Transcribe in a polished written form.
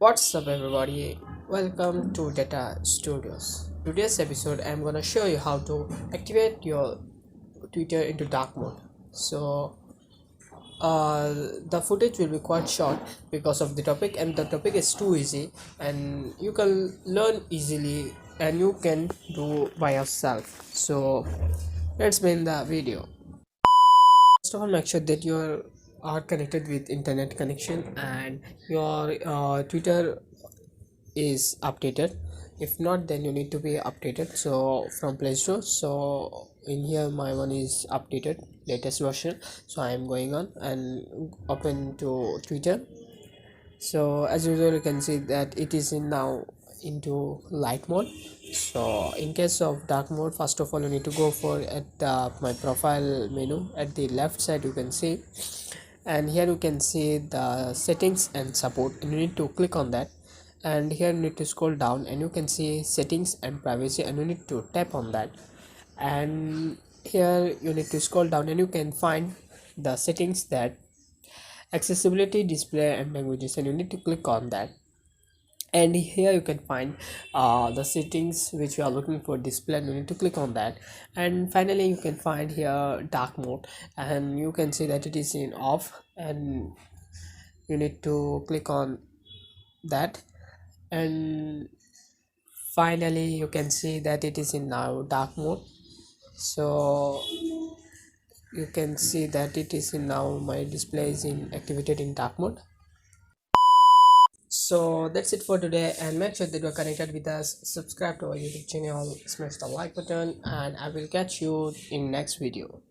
What's up, everybody? Welcome to Data Studios. Today's episode, I'm gonna show you how to activate your Twitter into dark mode. So, the footage will be quite short because of the topic, and the topic is too easy, and you can learn easily, and you can do by yourself. So, let's begin the video. First of all, make sure that you are connected with internet connection and your Twitter is updated. If not, then you need to be updated. So from Play Store, so in here my one is updated, latest version. So I am going on and open to Twitter. So as usual, you can see that it is in now into light mode. So in case of dark mode, first of all you need to go for at my profile menu at the left side. You can see, and here you can see the settings and support, and you need to click on that. And here you need to scroll down and you can see settings and privacy, and you need to tap on that. And here you need to scroll down and you can find the settings that accessibility, display and languages, and you need to click on that. And here you can find the settings which you are looking for, display, and you need to click on that. And finally you can find here dark mode, and you can see that it is in off, and you need to click on that. And finally you can see that it is in now dark mode. So you can see that it is in now my display is in activated in dark mode. So that's it for today, and make sure that you are connected with us, subscribe to our YouTube channel, smash the like button, and I will catch you in next video.